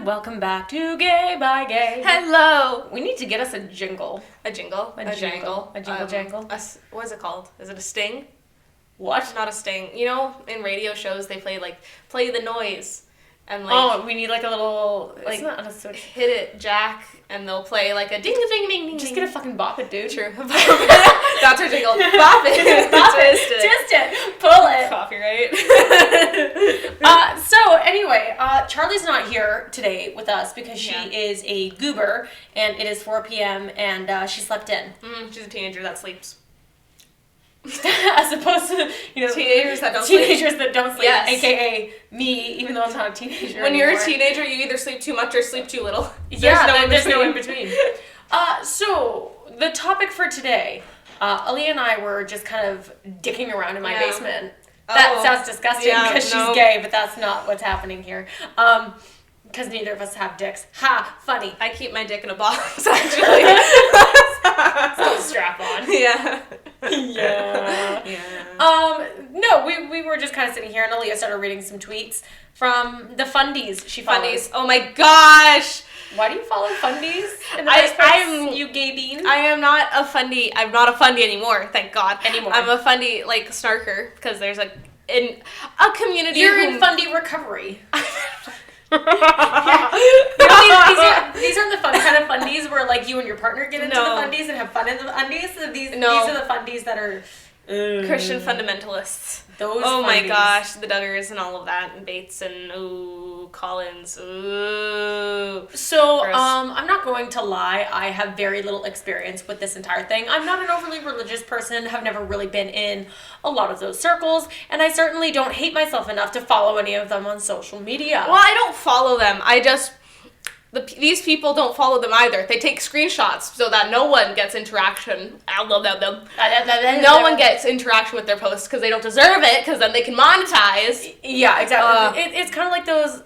and welcome back to Gay by Gay. Hello! We need to get us a jingle. A jingle? A jingle. A jingle jangle. What is it called? Is it a sting? What? Not a sting. You know, in radio shows they play the noise. And we need like a little, like, not on a switch. Hit it, Jack, and they'll play like a ding-a-ding-ding-ding. Just get a fucking bop it, dude. True. That's our jingle. Bop it. Bop it. Twist it. Pull it. Copyright. So anyway, Charlie's not here today with us because she is a goober, and it is 4 p.m. and she slept in. She's a teenager that sleeps. As opposed to, teenagers that don't sleep, yes. AKA me, even though I'm not a teenager When anymore. you're a teenager, you either sleep too much or sleep too little. There's no in between. So, the topic for today, Aliyah and I were just kind of dicking around in my basement. That sounds disgusting because she's gay, but that's not what's happening here. Because neither of us have dicks. Ha! Funny. I keep my dick in a box, actually. Still strap on. Yeah. No, we were just kind of sitting here, and Aliyah started reading some tweets from the Fundies. She follows. Fundies. Oh my gosh! Why do you follow Fundies? I'm you gay bean. I am not a Fundie. I'm not a Fundie anymore. Thank God. Anymore. I'm a Fundie snarker because there's a community. You're in Fundie recovery. These aren't the fun kind of fundies where like you and your partner get into the fundies and have fun in the undies. So these are the fundies that are Christian fundamentalists. Those. Oh fundies. My gosh, the Duggars and all of that, and Bates and Collins. So gross. I'm not going to lie. I have very little experience with this entire thing. I'm not an overly religious person. Have never really been in a lot of those circles, and I certainly don't hate myself enough to follow any of them on social media. Well, I don't follow them. These people don't follow them either. They take screenshots so that no one gets interaction. No one gets interaction with their posts because they don't deserve it, because then they can monetize. Yeah, exactly. It's kind of like those,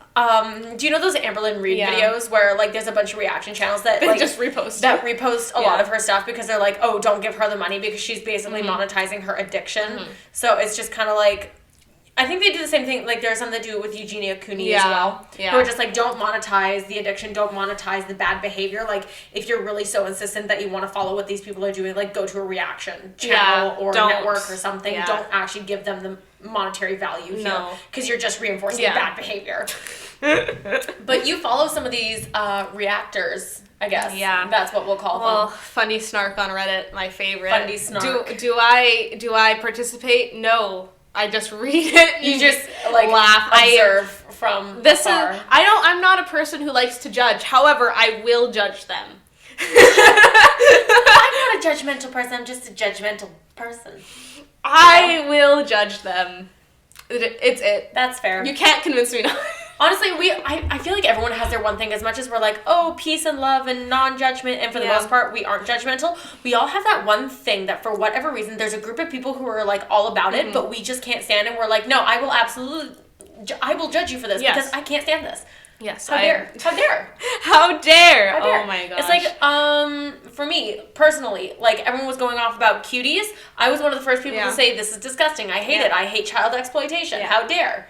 do you know those Amberlynn Reid videos where like there's a bunch of reaction channels that like just repost. That repost a lot of her stuff because they're like, oh, don't give her the money because she's basically monetizing her addiction. So it's just kind of like, I think they do the same thing, like there's some that do it with Eugenia Cooney as well. Yeah. Who are just like, don't monetize the addiction, don't monetize the bad behavior. Like, if you're really so insistent that you want to follow what these people are doing, like go to a reation channel or network or something. Yeah. Don't actually give them the monetary value here. Because you're just reinforcing bad behavior. But you follow some of these reactors, I guess. Yeah. That's what we'll call them. Well, Fundy Snark on Reddit, my favorite. Fundy Snark. Do I participate? No. I just read it. You just like laugh, observe from afar. I'm not a person who likes to judge. However, I will judge them. I'm not a judgmental person. I'm just a judgmental person. I will judge them. It's it. That's fair. You can't convince me not. Honestly, I feel like everyone has their one thing. As much as we're like, oh, peace and love and non-judgment, and for the most part, we aren't judgmental, we all have that one thing that for whatever reason, there's a group of people who are like all about it, but we just can't stand it. We're like, no, I will judge you for this because I can't stand this. Yes. How dare. How dare. Oh my gosh. It's like, for me, personally, like everyone was going off about cuties. I was one of the first people to say, this is disgusting. I hate it. I hate child exploitation. How dare.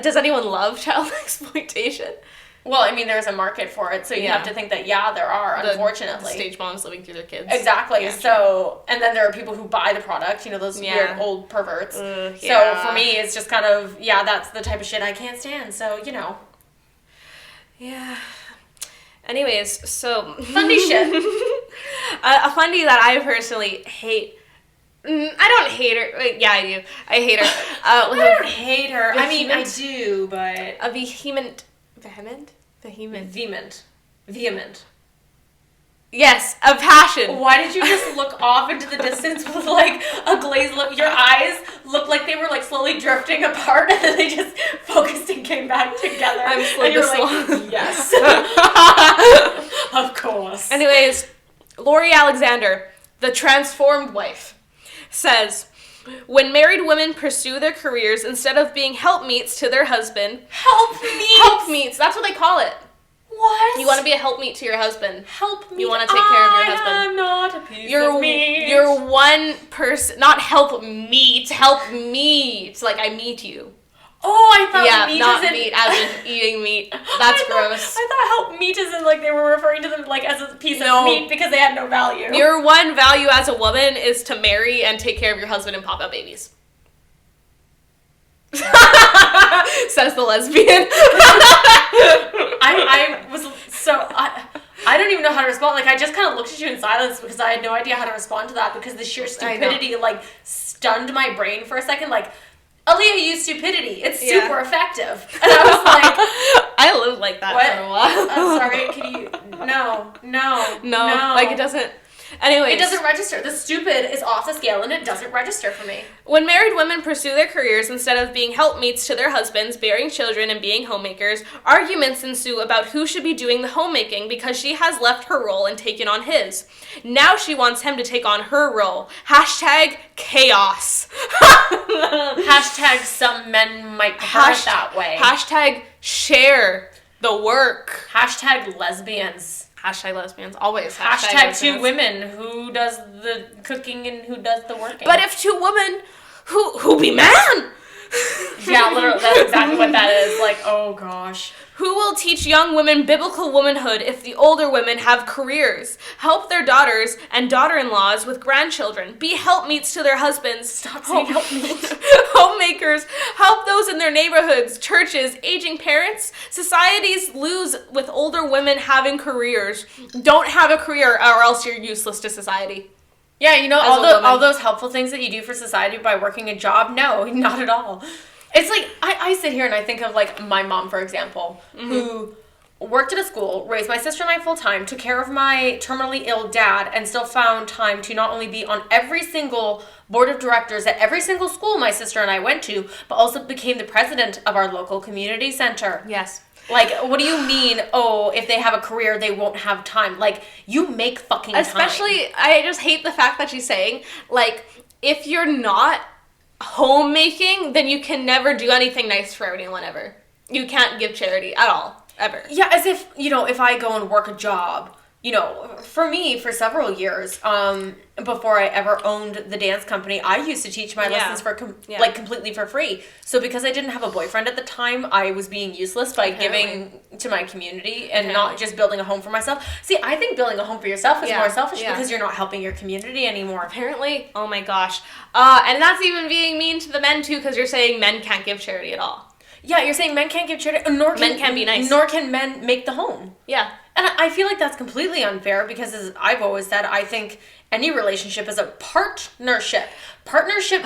Does anyone love child exploitation? Well, I mean, there's a market for it, so you have to think that, there are, unfortunately. The stage moms living through their kids. Exactly. Yeah, so, and then there are people who buy the product, those weird old perverts. So, for me, it's just kind of, that's the type of shit I can't stand, so, Yeah. Anyways, so... Fundy shit. A fundy that I personally hate... I don't hate her. Wait, yeah, I do. I hate her. I don't hate her. I mean, I do, but... A vehement... Yes, a passion. Why did you just look off into the distance with like a glazed look? Your eyes looked like they were like slowly drifting apart and then they just focused and came back together. I'm slowly like, yes. Of course. Anyways, Lori Alexander, the transformed wife, says, when married women pursue their careers instead of being helpmeets to their husband... Helpmeets, that's what they call it. What? You want to be a helpmeet to your husband. Helpmeet. You want to take care of your husband. I'm not a piece of meat. You're one person, not help meet, help meet. Like I meet you. Oh, I thought meat not is in... meat as in eating meat. That's gross. I thought help meat is in, like, they were referring to them, like, as a piece of meat because they had no value. Your one value as a woman is to marry and take care of your husband and pop out babies. Says the lesbian. I was so... I don't even know how to respond. Like, I just kind of looked at you in silence because I had no idea how to respond to that because the sheer stupidity, like, stunned my brain for a second. Like, Aliyah used stupidity. It's super effective. And I was like... I lived like that for a while. I'm sorry, can you... No. Like, it doesn't... Anyways. It doesn't register. The stupid is off the scale and it doesn't register for me. When married women pursue their careers instead of being helpmeets to their husbands, bearing children, and being homemakers, arguments ensue about who should be doing the homemaking because she has left her role and taken on his. Now she wants him to take on her role. Hashtag chaos. Hashtag some men might prefer it that way. Hashtag share the work. Hashtag lesbians. Hashtag lesbians. Always. Hashtag lesbians. 2 women. Who does the cooking and who does the working? But if 2 women, who be man? Yeah, literally. That's exactly what that is. Like, oh gosh. Who will teach young women biblical womanhood if the older women have careers? Help their daughters and daughter-in-laws with grandchildren. Be helpmeets to their husbands. Stop saying helpmeets. Homemakers. Help those in their neighborhoods, churches, aging parents. Societies lose with older women having careers. Don't have a career or else you're useless to society. Yeah, you know, all those helpful things that you do for society by working a job, no, not at all. It's like, I sit here and I think of, like, my mom, for example, who worked at a school, raised my sister and I full-time, took care of my terminally ill dad, and still found time to not only be on every single board of directors at every single school my sister and I went to, but also became the president of our local community center. Yes. Like, what do you mean, oh, if they have a career, they won't have time? Like, you make fucking time. Especially, I just hate the fact that she's saying, like, if you're not homemaking, then you can never do anything nice for anyone ever. You can't give charity at all, ever. Yeah, as if, you know, if I go and work a job, you know, for me, for several years, before I ever owned the dance company, I used to teach my lessons for completely for free. So because I didn't have a boyfriend at the time, I was being useless by giving to my community and not just building a home for myself. See, I think building a home for yourself is more selfish because you're not helping your community anymore. Apparently. Oh my gosh. And that's even being mean to the men too, because you're saying men can't give charity at all. Yeah, you're saying men can't give charity, nor men can be nice. Nor can men make the home. Yeah. And I feel like that's completely unfair because, as I've always said, I think any relationship is a partnership. Partnership,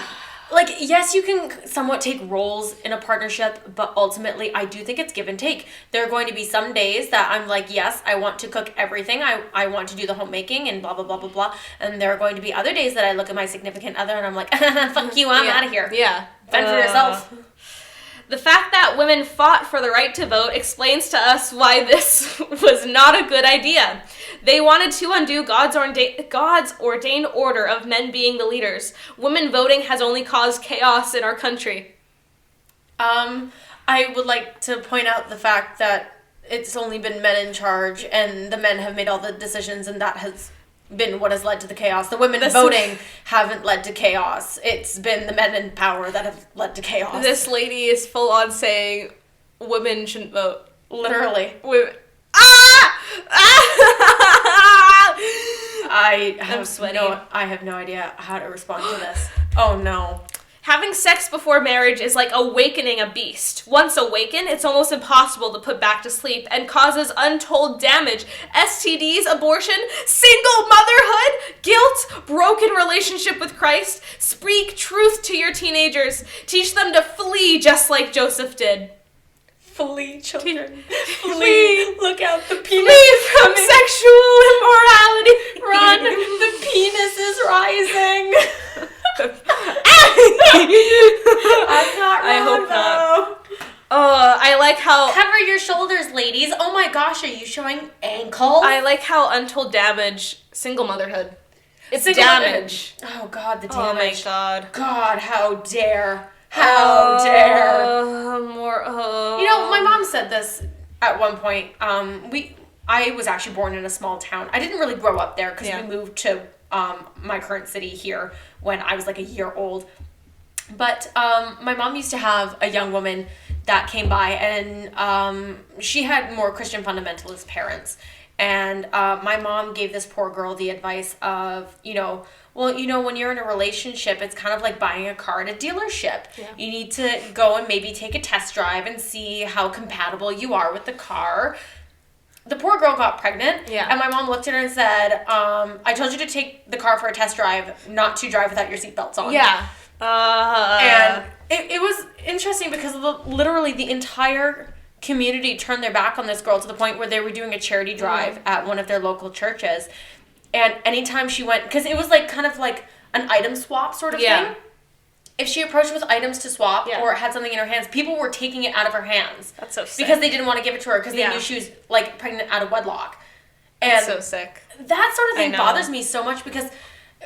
like, yes, you can somewhat take roles in a partnership, but ultimately, I do think it's give and take. There are going to be some days that I'm like, yes, I want to cook everything. I want to do the homemaking and blah, blah, blah, blah, blah. And there are going to be other days that I look at my significant other and I'm like, fuck you, I'm out of here. Yeah. Fend for yourself. The fact that women fought for the right to vote explains to us why this was not a good idea. They wanted to undo God's ordained order of men being the leaders. Women voting has only caused chaos in our country. I would like to point out the fact that it's only been men in charge and the men have made all the decisions and that has been what has led to the chaos. The women voting haven't led to chaos. It's been the men in power that have led to chaos. This lady is full on saying women shouldn't vote. Literally. Women. I'm sweating. I have no idea how to respond to this. Oh no. Having sex before marriage is like awakening a beast. Once awakened, it's almost impossible to put back to sleep and causes untold damage. STDs, abortion, single motherhood, guilt, broken relationship with Christ. Speak truth to your teenagers. Teach them to flee just like Joseph did. Flee, children. Flee. Look out, the penis. Flee from sexual immorality. Run, the penis is rising. I'm not wrong, I hope though. not. I like how... Cover your shoulders, ladies. Oh my gosh, are you showing ankles? I like how untold damage single motherhood. It's damage. Oh god, the damage. Oh my god. God, how dare. How dare. You know, my mom said this at one point. I was actually born in a small town. I didn't really grow up there because we moved to my current city here when I was like a year old. But my mom used to have a young woman that came by, and she had more Christian fundamentalist parents. And my mom gave this poor girl the advice of, when you're in a relationship, it's kind of like buying a car at a dealership. Yeah. You need to go and maybe take a test drive and see how compatible you are with the car. The poor girl got pregnant, and my mom looked at her and said, I told you to take the car for a test drive, not to drive without your seatbelts on. Yeah. And it was interesting because literally the entire community turned their back on this girl to the point where they were doing a charity drive at one of their local churches. And anytime she went, because it was like kind of like an item swap sort of thing. If she approached with items to swap or had something in her hands, people were taking it out of her hands. That's so sick. Because they didn't want to give it to her because they knew she was like pregnant out of wedlock. And that's so sick. That sort of thing bothers me so much because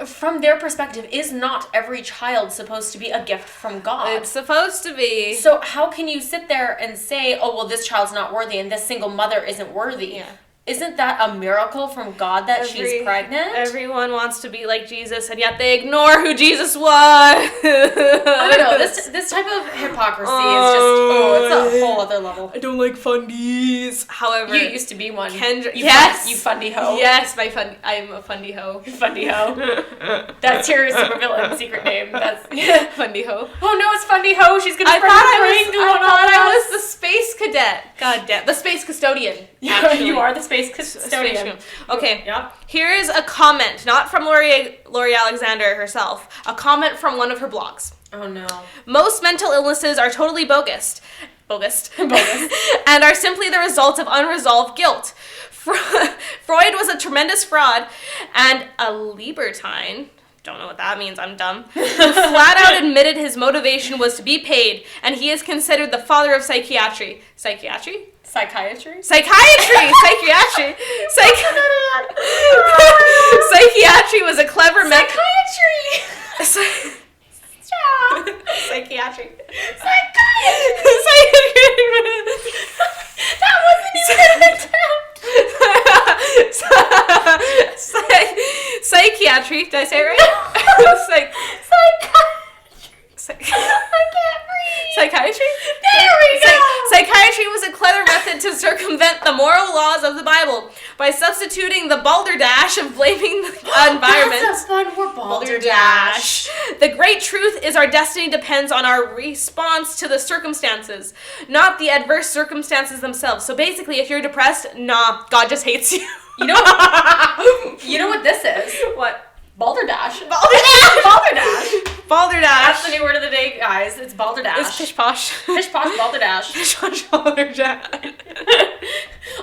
from their perspective, is not every child supposed to be a gift from God? It's supposed to be. So how can you sit there and say, oh, well, this child's not worthy and this single mother isn't worthy? Yeah. Isn't that a miracle from God that she's pregnant? Everyone wants to be like Jesus, and yet they ignore who Jesus was. I don't know. This type of hypocrisy is just, it's a whole other level. I don't like fundies. However, you used to be one. Kendra, you fundy hoe. Yes, I'm a fundy hoe. Fundy hoe. That's your supervillain secret name. That's fundy hoe. Oh no, it's fundy hoe. She's gonna. I thought I was the space cadet. God damn, the space custodian. You are the space custodian. Okay. Yep. Here is a comment, not from Lori Alexander herself. A comment from one of her blogs. Oh no. Most mental illnesses are totally bogus, and are simply the result of unresolved guilt. Freud was a tremendous fraud, and a libertine, don't know what that means, I'm dumb, who flat out admitted his motivation was to be paid, and he is considered the father of psychiatry. Psychiatry? Psychiatry was a clever Psychiatry! That wasn't even an attempt! Psychiatry, did I say it right? I can't breathe. Psychiatry? There we go! Psychiatry was a clever method to circumvent the moral laws of the Bible by substituting the balderdash of blaming the environment. That's a fun word, balderdash. The great truth is our destiny depends on our response to the circumstances, not the adverse circumstances themselves. So basically, if you're depressed, nah, God just hates you. You know what this is? What? Balderdash. Balderdash. That's the new word of the day, guys. It's balderdash. It's pish posh. Pish posh balderdash. Pish posh balderdash.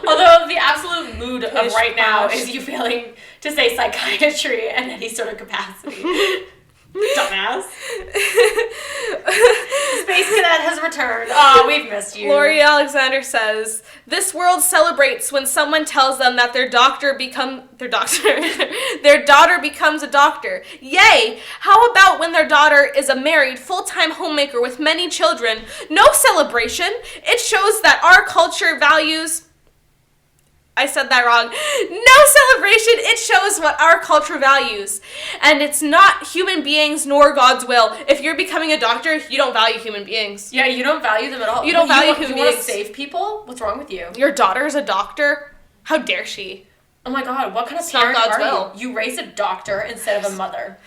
Although the absolute mood of right now is you failing to say psychiatry in any sort of capacity. Dumbass. Space Cadet has returned. Oh, we've missed you. Lori Alexander says, this world celebrates when someone tells them that their daughter becomes a doctor. Yay! How about when their daughter is a married, full-time homemaker with many children? No celebration. It shows that our culture values... I said that wrong. No celebration. It shows what our culture values. And it's not human beings nor God's will. If you're becoming a doctor, you don't value human beings. Yeah, you don't value them at all. You don't value human beings. You want to save people? What's wrong with you? Your daughter's a doctor? How dare she? Oh my God, what kind of parent are you? You raised a doctor instead of a mother.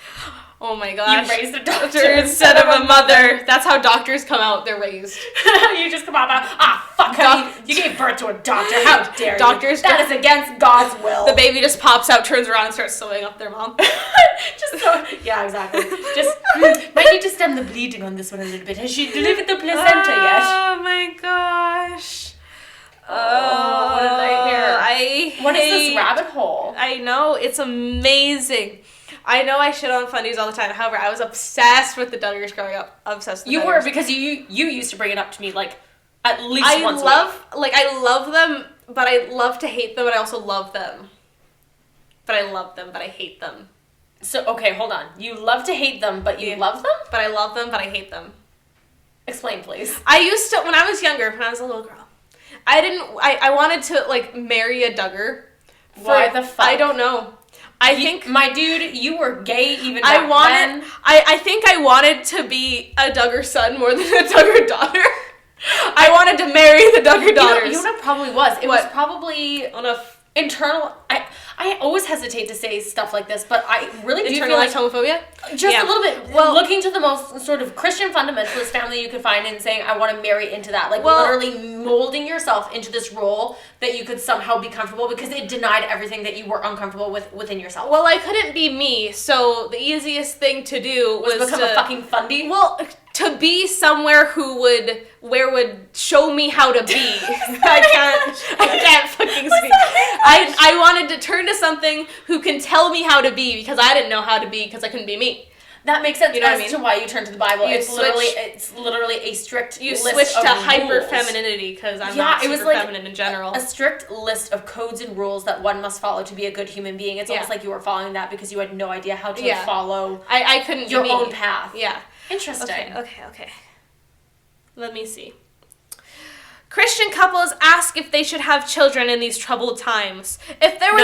Oh my gosh. You raised a doctor instead of a mother. That's how doctors come out. They're raised. You just come out, fuck, honey. You gave birth to a doctor. How dare you? That is against God's will. The baby just pops out, turns around, and starts sewing up their mom. Yeah, exactly. Just, might need to stem the bleeding on this one a little bit. Has she delivered the placenta yet? Oh my gosh. Oh, what a nightmare. What is this rabbit hole? I know. It's amazing. I know I shit on fundies all the time. However, I was obsessed with the Duggars growing up. Obsessed with the Duggars. You were, because you used to bring it up to me, like, at least once a week. I love them, but I love to hate them, and I also love them. But I love them, but I hate them. So, okay, hold on. You love to hate them, but you love them? But I love them, but I hate them. Explain, please. I used to, when I was younger, when I was a little girl, I wanted to, like, marry a Duggar. Why the fuck? I don't know. I think my dude, you were gay even back then. I think I wanted to be a Duggar son more than a Duggar daughter. I wanted to marry the Duggar daughters. You know what it probably was? It was probably on a internal. I always hesitate to say stuff like this, but I really do feel like homophobia. Just a little bit. Well, looking to the most sort of Christian fundamentalist family you could find and saying, I want to marry into that. Like, literally molding yourself into this role that you could somehow be comfortable because it denied everything that you were uncomfortable with within yourself. Well, I couldn't be me, so the easiest thing to do was become a fucking fundie? Well, to be somewhere would show me how to be. I can't fucking speak. I wanted to turn to something who can tell me how to be because I didn't know how to be because I couldn't be me. That makes sense. You know what I mean? To why you turn to the Bible. It's literally a strict you list switch of to rules. hyper femininity because I'm not super feminine in general. A strict list of codes and rules that one must follow to be a good human being. It's almost like you were following that because you had no idea how to follow. I couldn't your be own path. Yeah. Interesting. Okay. Let me see. Christian couples ask if they should have children in these troubled times. If there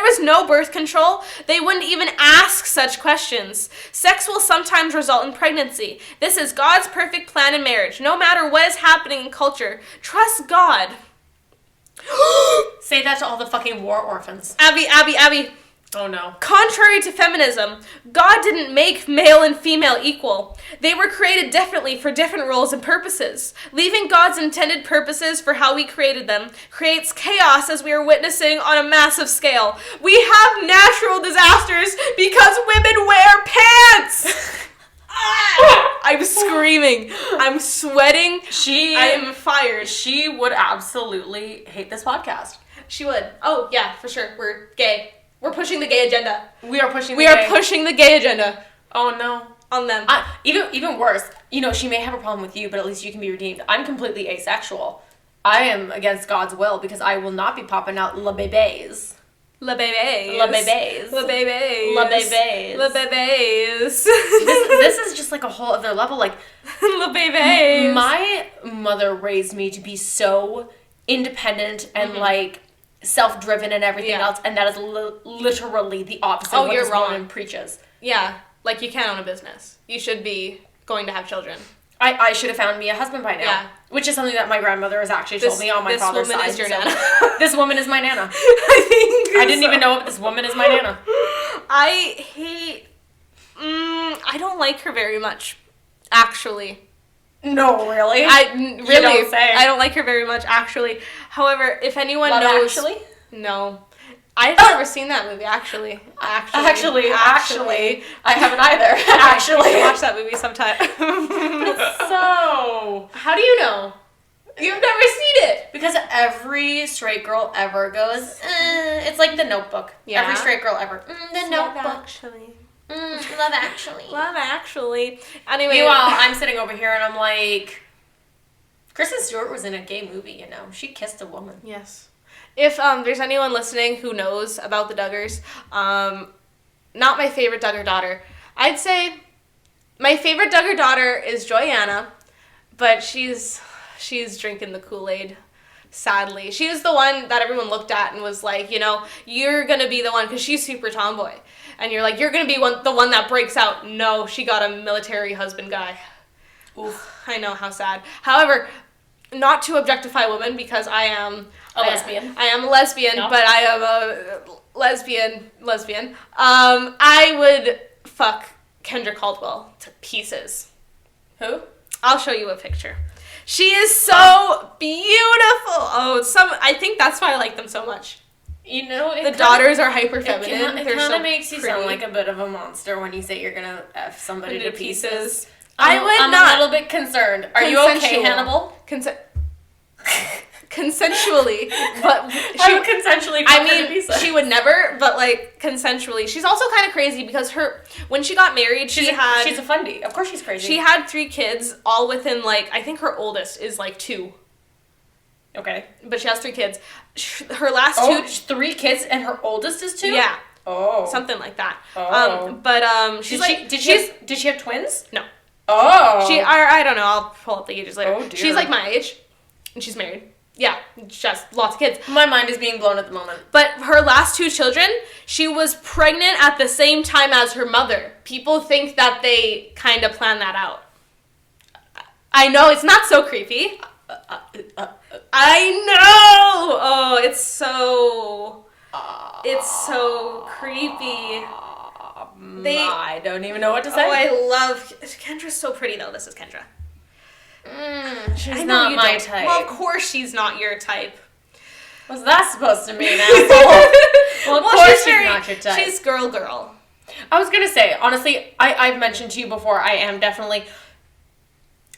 was no birth control, they wouldn't even ask such questions. Sex will sometimes result in pregnancy. This is God's perfect plan in marriage. No matter what is happening in culture, trust God. Say that to all the fucking war orphans. Abby. Oh no. Contrary to feminism, God didn't make male and female equal. They were created differently for different roles and purposes. Leaving God's intended purposes for how we created them creates chaos as we are witnessing on a massive scale. We have natural disasters because women wear pants! I'm screaming. I'm sweating. I am fired. She would absolutely hate this podcast. She would. Oh, yeah, for sure. We're gay. We're pushing the gay agenda. We are pushing the gay agenda. Oh no. On them. Even worse, she may have a problem with you, but at least you can be redeemed. I'm completely asexual. I am against God's will because I will not be popping out la bébés. La bébés. La bébés. La bébés. La bébés. La bébés. This is just like a whole other level. Like, la bébés. My mother raised me to be so independent and like self-driven and everything else, and that is literally the opposite of what this woman preaches. Yeah, like you can't own a business. You should be going to have children. I should have found me a husband by now. Yeah. Which is something that my grandmother has actually told me on my father's side. This woman is your nana. This woman is my nana. I didn't even know it, but this woman is my nana. I don't like her very much, actually. No, really? You don't say. I don't like her very much, actually. However, if anyone knows... Actually? No. I've never seen that movie, actually. Actually. I haven't either. Actually. Watch that movie sometime. So... How do you know? You've never seen it. Because every straight girl ever goes, it's like The Notebook. Yeah. Every straight girl ever. The Notebook. Actually. Love Actually. Love Actually. Anyway. Meanwhile, I'm sitting over here and I'm like, Kristen Stewart was in a gay movie, She kissed a woman. Yes. If there's anyone listening who knows about the Duggars, not my favorite Duggar daughter. I'd say my favorite Duggar daughter is Joyanna, but she's drinking the Kool-Aid. Sadly. She was the one that everyone looked at and was like, you're going to be the one, because she's super tomboy. And you're like, you're going to be the one that breaks out. No, she got a military husband guy. Oof. I know, how sad. However, not to objectify women, because I am a lesbian. I am a lesbian, no. But I am a lesbian. I would fuck Kendra Caldwell to pieces. Who? I'll show you a picture. She is so beautiful. I think that's why I like them so much. The daughters are hyper feminine. It kind of makes you sound like a bit of a monster when you say you're gonna F somebody to pieces. I'm a little bit concerned. Are you okay, Hannibal? Consensually, but she would consensually. She would never, but consensually. She's also kind of crazy because when she got married, she's a fundie. Of course, she's crazy. She had 3 kids, all within I think her oldest is 2. Okay, but she has 3 kids. Her last 2, 3 kids, and her oldest is 2. Yeah. Oh. Something like that. Oh. She's did she have twins? No. Oh. I don't know. I'll pull up the ages later. Oh dear. She's my age, and she's married. Yeah, just lots of kids. My mind is being blown at the moment. But her last 2 children, she was pregnant at the same time as her mother. People think that they kind of planned that out. I know, it's not so creepy. I know! Oh, it's so creepy. I don't even know what to say. Oh, I love... Kendra's so pretty, though. This is Kendra. She's not my type. Well, of course she's not your type. What's that supposed to mean, asshole? Well, of course she's not your type. She's girl. I was going to say, honestly, I've mentioned to you before, I am definitely...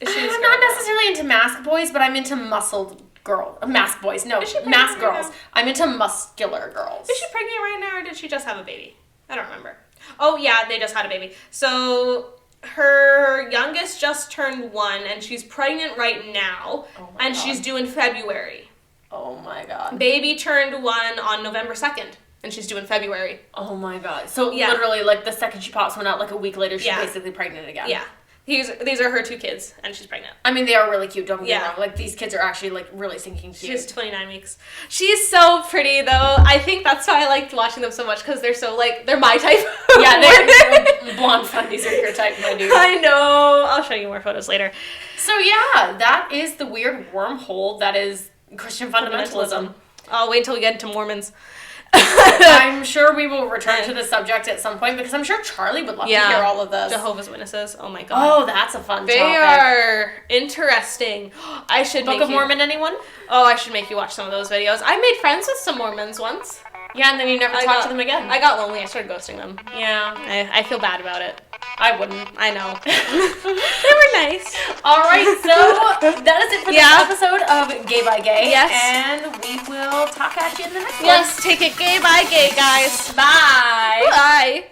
I'm not necessarily into mask boys, but I'm into muscled girl. Mask boys. No, mask girls. I'm into muscular girls. Is she pregnant right now, or did she just have a baby? I don't remember. Oh, yeah, they just had a baby. So... her youngest just turned 1, and she's pregnant right now, and she's due in February. Oh my god. Baby turned 1 on November 2nd, and she's due in February. Oh my god. So literally, like, the second she pops one out, like a week later, she's basically pregnant again. Yeah. These are her 2 kids, and she's pregnant. I mean, they are really cute, don't get me wrong. Like, these kids are actually, like, really stinking cute. She's 29 weeks. She's so pretty, though. I think that's why I liked watching them so much, because they're so, like, they're my type. Yeah, they're blonde fundies are your type, my dude. I know. I'll show you more photos later. So, yeah, that is the weird wormhole that is Christian fundamentalism. I'll wait until we get into Mormons. I'm sure we will return to the subject at some point because I'm sure Charlie would love to hear all of this. Jehovah's Witnesses. Oh my god. Oh, that's a fun topic. They are interesting. I should Book of Mormon, anyone? Oh, I should make you watch some of those videos. I made friends with some Mormons once. Yeah, and then you never talked to them again. I got lonely. I started ghosting them. Yeah. I feel bad about it. I wouldn't. I know. They were nice. All right, so that is it for this episode of Gay by Gay. Yes. And we will talk at you in the next one. Yes, take it gay by gay, guys. Bye. Bye.